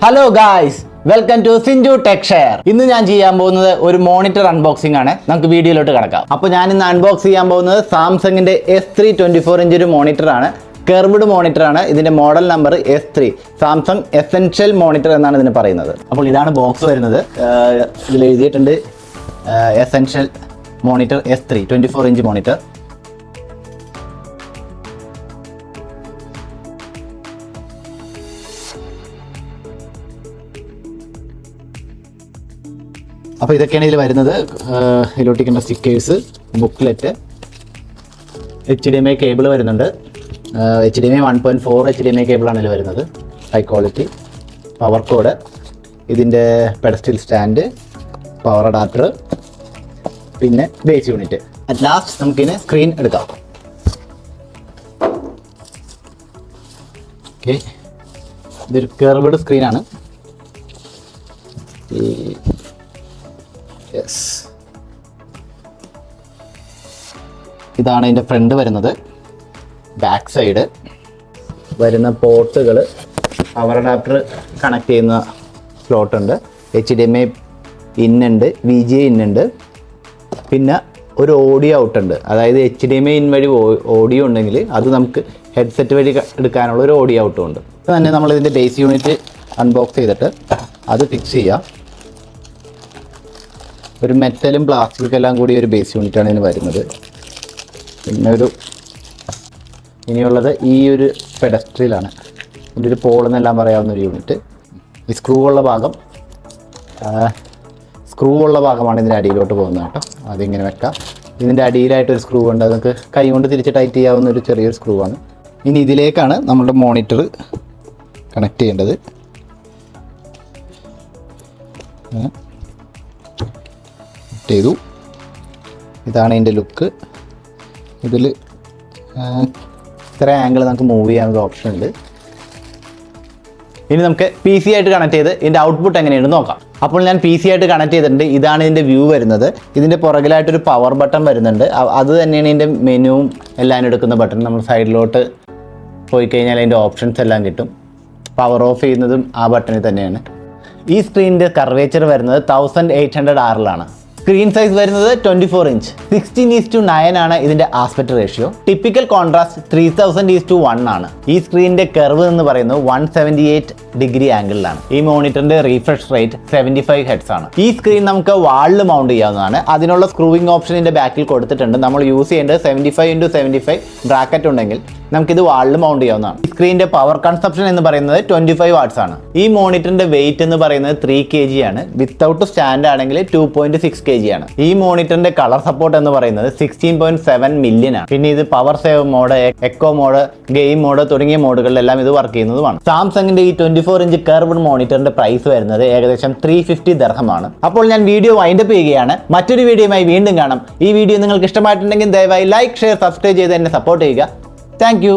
Hello guys, welcome to Sinju tech share. ഇന്ന് ഞാൻ ചെയ്യാൻ പോകുന്നത് ഒരു മോണിറ്റർ അൺബോക്സിംഗ് ആണ്. നമുക്ക് വീഡിയോയിലോട്ട് കിടക്കാം. അപ്പോൾ ഞാൻ ഇന്ന് അൺബോക്സ് ചെയ്യാൻ പോകുന്നത് സാംസങ്ങിന്റെ S3 24 ഇഞ്ച് ഒരു മോണിറ്റർ ആണ്. കർവ്ഡ് മോണിറ്റർ ആണ്. ഇതിന്റെ model number S3, Samsung essential monitor എന്നാണ് ഇതിന് പറയുന്നത്. അപ്പോൾ ഇതാണ് ബോക്സ് വരുന്നത്. ഇതിൽ എഴുതിയിട്ടുണ്ട് essential monitor S3 24 inch monitor. അപ്പോൾ ഇതൊക്കെയാണ് ഇതിൽ വരുന്നത്. ഇതിലൊട്ടിക്കേണ്ട സ്റ്റിക്കേഴ്സ്, ബുക്ക്ലെറ്റ്, HDMI കേബിൾ വരുന്നുണ്ട്. HDMI 1.4 HDMI കേബിളാണ് ഇതിൽ വരുന്നത്. ഹൈ ക്വാളിറ്റി പവർ കോഡ്, ഇതിൻ്റെ പെഡസ്റ്റൽ സ്റ്റാൻഡ്, പവർ അഡാപ്റ്റർ, പിന്നെ ബേസ് യൂണിറ്റ്. അറ്റ് ലാസ്റ്റ് നമുക്കിതിന് സ്ക്രീൻ എടുക്കാം. ഓക്കെ, ഇതൊരു കർവ്ഡ് സ്ക്രീനാണ്. ഇതാണ് ഇതിൻ്റെ ഫ്രണ്ട് വരുന്നത്. ബാക്ക് സൈഡ് വരുന്ന പോർട്ടുകൾ, പവർ അഡാപ്റ്റർ കണക്ട് ചെയ്യുന്ന സ്ലോട്ട് ഉണ്ട്, HDMI ഇൻ ഉണ്ട്, VGA ഇൻ ഉണ്ട്, പിന്നെ ഒരു ഓഡിയോ ഔട്ട് ഉണ്ട്. അതായത് HDMI ഇൻ വഴി ഓഡിയോ ഉണ്ടെങ്കിൽ അത് നമുക്ക് ഹെഡ്സെറ്റ് വഴി എടുക്കാനുള്ള ഒരു ഓഡിയോ ഔട്ടും ഉണ്ട്. തന്നെ നമ്മളിതിൻ്റെ ബേസ് യൂണിറ്റ് അൺബോക്സ് ചെയ്തിട്ട് അത് ഫിക്സ് ചെയ്യാം. ഒരു മെറ്റലും പ്ലാസ്റ്റിക്കും എല്ലാം കൂടി ഒരു ബേസ് യൂണിറ്റാണ് ഇതിന് വരുന്നത്. പിന്നെ ഇനിയുള്ളത് ഈ ഒരു പെഡസ്ട്രിയിലാണ്. ഇതിൻ്റെ ഒരു പോളെന്നെല്ലാം പറയാവുന്ന ഒരു യൂണിറ്റ്. ഈ സ്ക്രൂ ഉള്ള ഭാഗമാണ് ഇതിൻ്റെ അടിയിലോട്ട് പോകുന്നത് കേട്ടോ. അതിങ്ങനെ വെക്കാം. ഇതിൻ്റെ അടിയിലായിട്ടൊരു സ്ക്രൂ ഉണ്ട്, അത് നമുക്ക് കൈ കൊണ്ട് തിരിച്ച് ടൈറ്റ് ചെയ്യാവുന്ന ഒരു ചെറിയൊരു സ്ക്രൂ ആണ്. ഇനി ഇതിലേക്കാണ് നമ്മുടെ മോണിറ്റർ കണക്ട് ചെയ്യേണ്ടത്. ചെയ്തു. ഇതാണ് ഇതിൻ്റെ ലുക്ക്. ഇതിൽ ഇത്ര ആംഗിൾ നമുക്ക് മൂവ് ചെയ്യാനൊരു ഓപ്ഷൻ ഉണ്ട്. ഇനി നമുക്ക് PC ആയിട്ട് കണക്ട് ചെയ്ത് ഇതിൻ്റെ ഔട്ട്പുട്ട് എങ്ങനെയുണ്ടെന്ന് നോക്കാം. അപ്പോൾ ഞാൻ PC ആയിട്ട് കണക്ട് ചെയ്തിട്ടുണ്ട്. ഇതാണ് ഇതിൻ്റെ വ്യൂ വരുന്നത്. ഇതിൻ്റെ പുറകിലായിട്ടൊരു പവർ ബട്ടൺ വരുന്നുണ്ട്. അത് തന്നെയാണ് ഇതിൻ്റെ മെനുവും എല്ലാം എടുക്കുന്ന ബട്ടൺ. നമ്മൾ സൈഡിലോട്ട് പോയി കഴിഞ്ഞാൽ അതിൻ്റെ ഓപ്ഷൻസ് എല്ലാം കിട്ടും. പവർ ഓഫ് ചെയ്യുന്നതും ആ ബട്ടണിൽ തന്നെയാണ്. ഈ സ്ക്രീനിൻ്റെ കർവേച്ചർ വരുന്നത് 1800R സ്ക്രീൻ സൈസ് വരുന്നത് 24 ഇഞ്ച്. 16:9 ആണ് ഇതിന്റെ ആസ്പെക്ട് റേഷ്യോ. ടിപ്പിക്കൽ കോൺട്രാസ്റ്റ് 3000:1 ആണ്. ഈ സ്ക്രീനിന്റെ കർവ് എന്ന് പറയുന്നത് 178 ഡിഗ്രി ആംഗിളിലാണ്. ഈ മോണിറ്ററിന്റെ റീഫ്രഷ് റേറ്റ് 75 Hz ആണ്. ഈ സ്ക്രീൻ നമുക്ക് വാളിൽ മൗണ്ട് ചെയ്യാവുന്നതാണ്. അതിനുള്ള സ്ക്രൂവിംഗ് ഓപ്ഷൻ ഇതിന്റെ ബാക്കിൽ കൊടുത്തിട്ടുണ്ട്. നമ്മൾ യൂസ് ചെയ്യേണ്ടത് 75x75 ബ്രാക്കറ്റ് ഉണ്ടെങ്കിൽ നമുക്കിത് വാളിൽ മൗണ്ട് ചെയ്യാവുന്നതാണ്. ഈ സ്ക്രീനിന്റെ പവർ കൺസപ്ഷൻ എന്ന് പറയുന്നത് 25 വാട്ട്സ് ആണ്. ഈ മോണിറ്ററിന്റെ വെയിറ്റ് എന്ന് പറയുന്നത് 3 kg ആണ്. വിത്തൗട്ട് സ്റ്റാൻഡ് ആണെങ്കിൽ 2.6 kg ആണ്. ഈ മോണിറ്ററിന്റെ കളർ സപ്പോർട്ട് എന്ന് പറയുന്നത് 16.7 മില്യൺ ആണ്. പിന്നെ ഇത് power save mode, eco mode, game mode തുടങ്ങിയ മോഡുകളിലെല്ലാം ഇത് വർക്ക് ചെയ്യുന്നതുമാണ്. സാംസങ്ങിന്റെ ഈ 24 ഇഞ്ച് കർവ്ഡ് മോണിറ്ററിന്റെ പ്രൈസ് വരുന്നത് ഏകദേശം 350 ദിർഹം ആണ്. അപ്പോൾ ഞാൻ വീഡിയോ വൈൻഡപ്പ് ചെയ്യുകയാണ്. മറ്റൊരു വീഡിയോയുമായി വീണ്ടും കാണാം. ഈ വീഡിയോ നിങ്ങൾക്ക് ഇഷ്ടമായിട്ടുണ്ടെങ്കിൽ ദയവായി ലൈക്ക്, ഷെയർ, സബ്സ്ക്രൈബ് ചെയ്ത് എന്നെ സപ്പോർട്ട് ചെയ്യുക. Thank you.